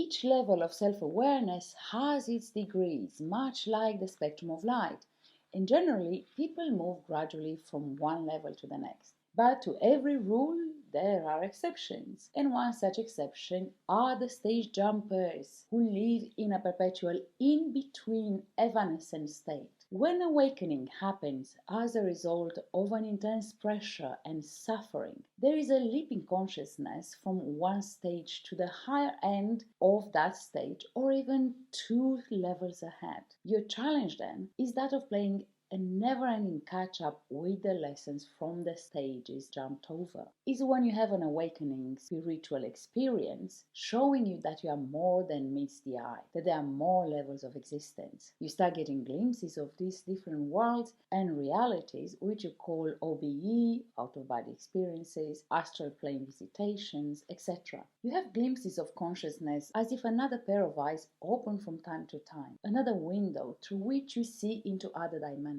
Each level of self-awareness has its degrees, much like the spectrum of light, and generally people move gradually from one level to the next. But to every rule, there are exceptions, and one such exception are the stage jumpers who live in a perpetual in-between evanescent state. When awakening happens as a result of an intense pressure and suffering, there is a leap in consciousness from one stage to the higher end of that stage or even two levels ahead. Your challenge then is that of playing a never-ending catch-up with the lessons from the stages jumped over. Is when you have an awakening spiritual experience showing you that you are more than meets the eye, that there are more levels of existence. You start getting glimpses of these different worlds and realities, which you call OBE, out-of-body experiences, astral plane visitations, etc. You have glimpses of consciousness as if another pair of eyes open from time to time, another window through which you see into other dimensions.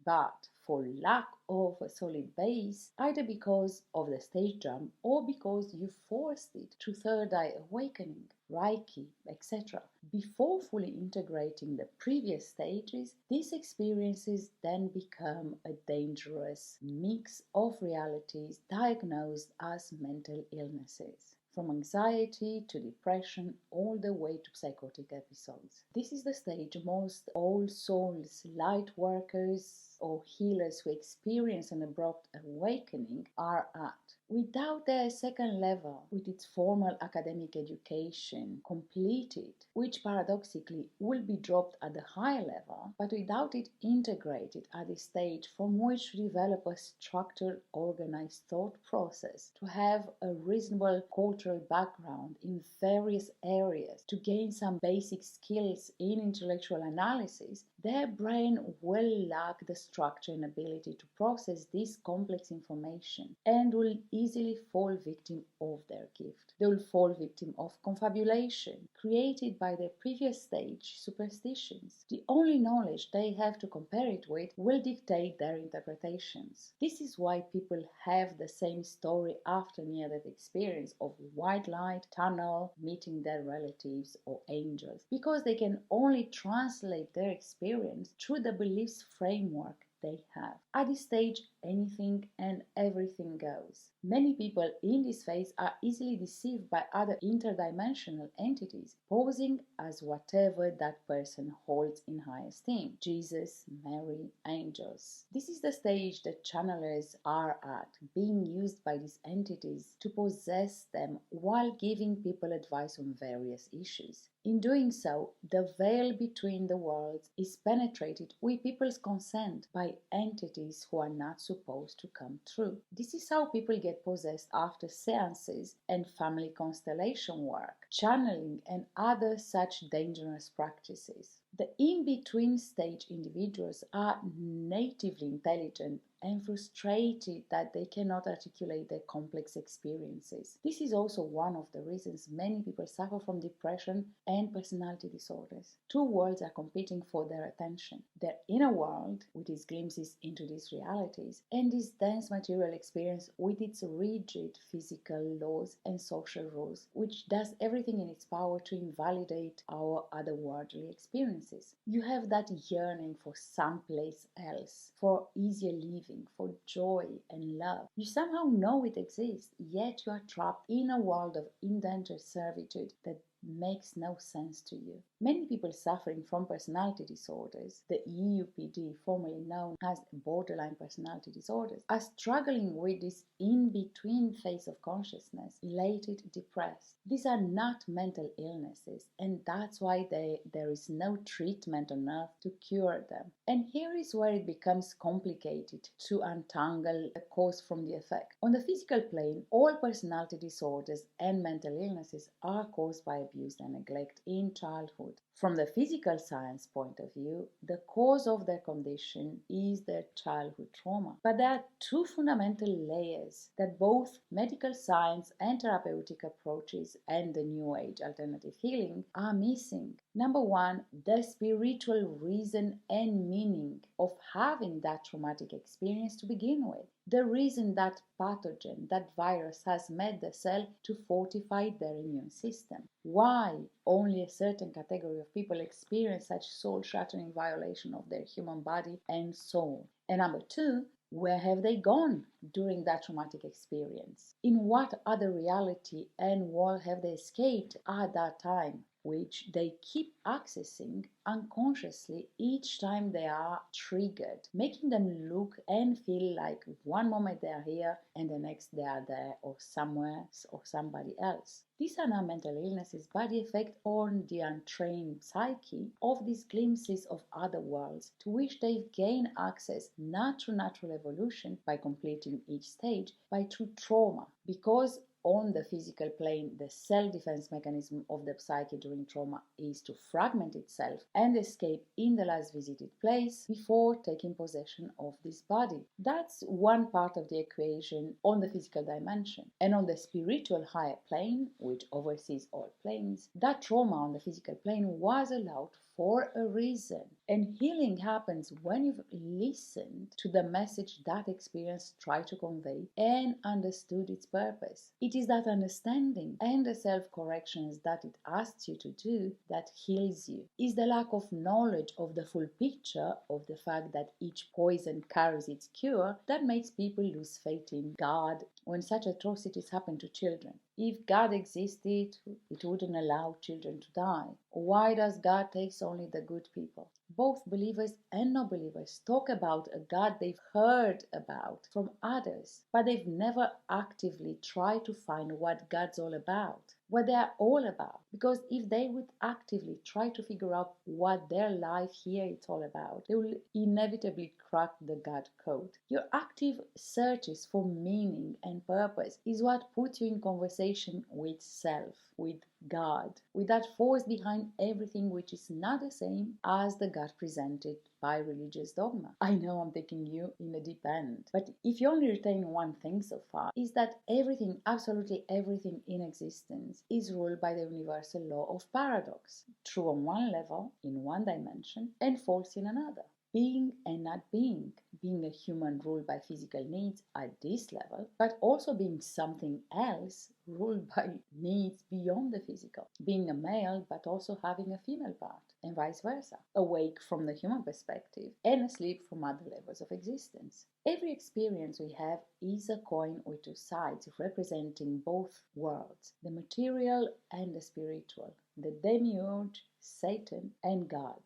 But for lack of a solid base, either because of the stage jump or because you forced it through third eye awakening, Reiki, etc., before fully integrating the previous stages, these experiences then become a dangerous mix of realities diagnosed as mental illnesses, from anxiety to depression all the way to psychotic episodes. This is the stage most all souls, light workers, or healers who experience an abrupt awakening are at. Without their second level, with its formal academic education completed, which paradoxically will be dropped at the higher level, but without it integrated at the stage from which to develop a structured, organized thought process, to have a reasonable cultural background in various areas, to gain some basic skills in intellectual analysis, their brain will lack the structure and ability to process this complex information and will easily fall victim of their gift. They will fall victim of confabulation created by their previous stage superstitions. The only knowledge they have to compare it with will dictate their interpretations. This is why people have the same story after near-death experience of white light, tunnel, meeting their relatives or angels, because they can only translate their experience through the beliefs framework they have. At this stage, anything and everything goes. Many people in this phase are easily deceived by other interdimensional entities, posing as whatever that person holds in high esteem: Jesus, Mary, angels. This is the stage that channelers are at, being used by these entities to possess them while giving people advice on various issues. In doing so, the veil between the worlds is penetrated with people's consent by entities who are not supposed to come through. This is how people get possessed after seances and family constellation work, channeling, and other such dangerous practices. The in-between stage individuals are natively intelligent and frustrated that they cannot articulate their complex experiences. This is also one of the reasons many people suffer from depression and personality disorders. Two worlds are competing for their attention: their inner world, with its glimpses into these realities, and this dense material experience with its rigid physical laws and social rules, which does everything in its power to invalidate our otherworldly experiences. You have that yearning for someplace else, for easier living, for joy and love. You somehow know it exists, yet you are trapped in a world of indentured servitude that makes no sense to you. Many people suffering from personality disorders, the EUPD, formerly known as borderline personality disorders, are struggling with this in-between phase of consciousness, elated, depressed. These are not mental illnesses, and that's why there is no treatment on earth to cure them. And here is where it becomes complicated to untangle the cause from the effect. On the physical plane, all personality disorders and mental illnesses are caused by abuse and neglect in childhood. From the physical science point of view, the cause of their condition is their childhood trauma. But there are two fundamental layers that both medical science and therapeutic approaches and the New Age alternative healing are missing. Number one, the spiritual reason and meaning of having that traumatic experience to begin with. The reason that pathogen, that virus, has met the cell to fortify their immune system. Why only a certain category of people experience such soul-shattering violation of their human body and soul. And number two, where have they gone during that traumatic experience? In what other reality and world have they escaped at that time, which they keep accessing unconsciously each time they are triggered, making them look and feel like one moment they are here and the next they are there or somewhere or somebody else. These are not mental illnesses, but the effect on the untrained psyche of these glimpses of other worlds to which they've gained access not through natural evolution by completing each stage, but through trauma. Because on the physical plane, the self-defense mechanism of the psyche during trauma is to fragment itself and escape in the last visited place before taking possession of this body. That's one part of the equation on the physical dimension. And on the spiritual higher plane, which oversees all planes, that trauma on the physical plane was allowed for a reason. And healing happens when you've listened to the message that experience tried to convey and understood its purpose. It is that understanding and the self-corrections that it asks you to do that heals you. It's the lack of knowledge of the full picture of the fact that each poison carries its cure that makes people lose faith in God when such atrocities happen to children. If God existed, it wouldn't allow children to die. Why does God take only the good people? Both believers and non-believers talk about a God they've heard about from others, but they've never actively tried to find what God's all about, what they're all about. Because if they would actively try to figure out what their life here is all about, they will inevitably crack the God code. Your active searches for meaning and purpose is what puts you in conversation with self, with God, with that force behind everything which is not the same as the God presented by religious dogma. I know I'm taking you in a deep end, but if you only retain one thing so far, is that everything, absolutely everything in existence is ruled by the universal law of paradox, true on one level, in one dimension, and false in another. Being and not being a human ruled by physical needs at this level, but also being something else ruled by needs beyond the physical, being a male but also having a female part, and vice versa, awake from the human perspective and asleep from other levels of existence. Every experience we have is a coin with two sides representing both worlds, the material and the spiritual, the demiurge, Satan, and God,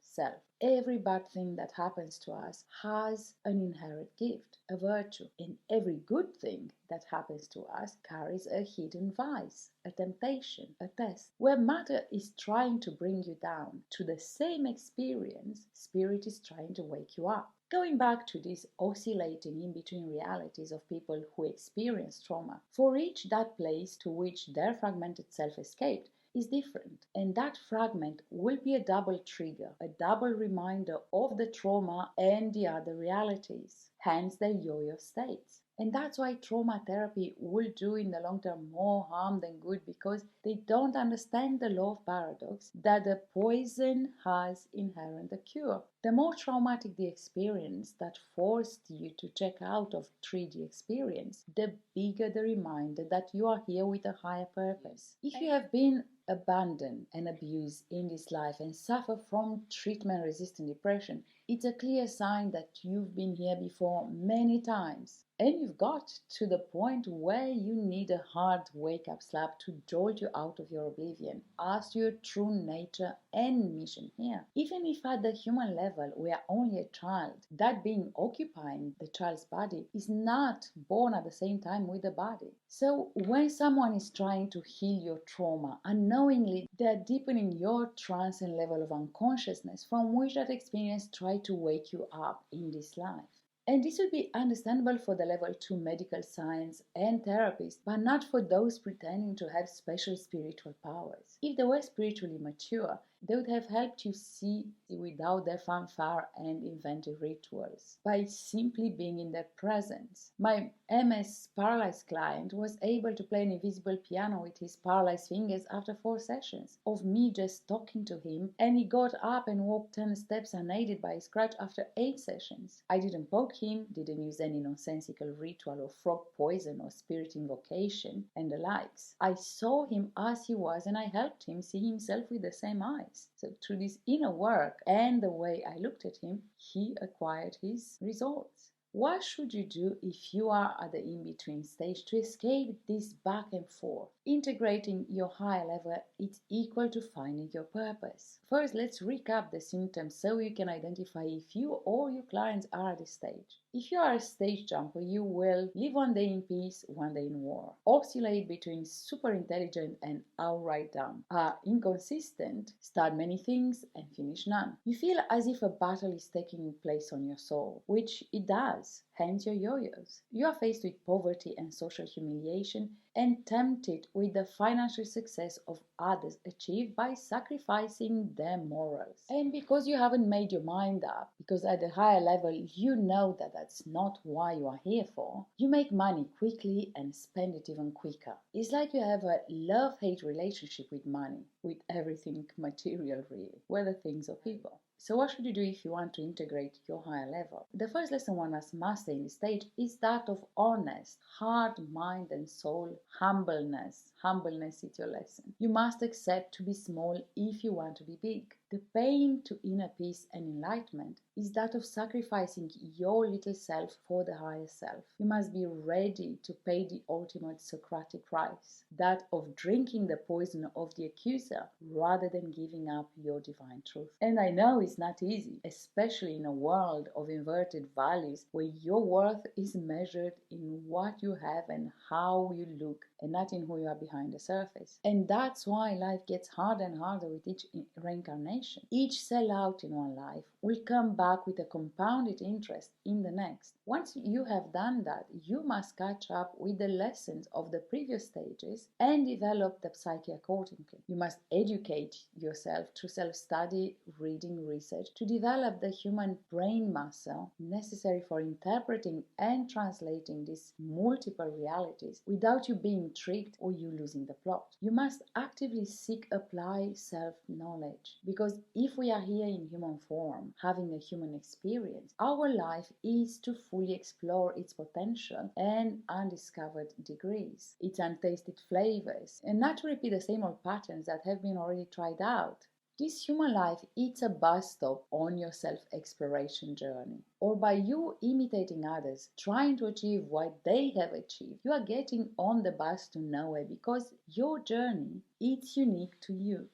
self. Every bad thing that happens to us has an inherent gift, a virtue, and every good thing that happens to us carries a hidden vice, a temptation, a test. Where matter is trying to bring you down to the same experience, spirit is trying to wake you up. Going back to this oscillating in between realities of people who experience trauma, for each that place to which their fragmented self escaped is different, and that fragment will be a double trigger, a double reminder of the trauma and the other realities, hence the yo-yo states. And that's why trauma therapy will do in the long term more harm than good, because they don't understand the law of paradox that the poison has inherent a cure. The more traumatic the experience that forced you to check out of 3D experience, the bigger the reminder that you are here with a higher purpose. If you have been abandoned and abused in this life and suffer from treatment-resistant depression, it's a clear sign that you've been here before many times. And you've got to the point where you need a hard wake-up slap to jolt you out of your oblivion as to your true nature and mission here. Even if at the human level we are only a child, that being occupying the child's body is not born at the same time with the body. So when someone is trying to heal your trauma, unknowingly they're deepening your trance and level of unconsciousness from which that experience tried to wake you up in this life. And this would be understandable for the level 2 medical science and therapists, but not for those pretending to have special spiritual powers. If they were spiritually mature, they would have helped you see without their fanfare and inventive rituals, by simply being in their presence. My MS paralyzed client was able to play an invisible piano with his paralyzed fingers after 4 sessions of me just talking to him, and he got up and walked 10 steps unaided by his crutch after 8 sessions. I didn't poke him, didn't use any nonsensical ritual or frog poison or spirit invocation and the likes. I saw him as he was and I helped him see himself with the same eyes. So through this inner work and the way I looked at him, he acquired his results. What should you do if you are at the in-between stage to escape this back and forth? Integrating your higher level is equal to finding your purpose. First, let's recap the symptoms so you can identify if you or your clients are at this stage. If you are a stage jumper, you will live one day in peace, one day in war. Oscillate between super intelligent and outright dumb. Are inconsistent, start many things and finish none. You feel as if a battle is taking place on your soul, which it does, hence your yo-yos. You are faced with poverty and social humiliation and tempted with the financial success of others achieved by sacrificing their morals. And because you haven't made your mind up, because at a higher level you know that that's not why you are here for, you make money quickly and spend it even quicker. It's like you have a love-hate relationship with money, with everything material really, whether things or people. So what should you do if you want to integrate your higher level? The first lesson one must master in this stage is that of honest, heart, mind and soul humbleness. Humbleness is your lesson. You must accept to be small if you want to be big. The pain to inner peace and enlightenment is that of sacrificing your little self for the higher self. You must be ready to pay the ultimate Socratic price, that of drinking the poison of the accuser rather than giving up your divine truth. And I know it's not easy, especially in a world of inverted values where your worth is measured in what you have and how you look and not in who you are behind the surface. And that's why life gets harder and harder with each reincarnation. Each sellout in one life will come back with a compounded interest in the next. Once you have done that, you must catch up with the lessons of the previous stages and develop the psyche accordingly. You must educate yourself through self-study, reading, research to develop the human brain muscle necessary for interpreting and translating these multiple realities without you being tricked or you losing the plot. You must actively seek, apply self-knowledge, because if we are here in human form, having a human experience, our life is to fully explore its potential and undiscovered degrees, its untasted flavors, and not to repeat the same old patterns that have been already tried out. This human life is a bus stop on your self-exploration journey. Or by you imitating others, trying to achieve what they have achieved, you are getting on the bus to nowhere because your journey is unique to you.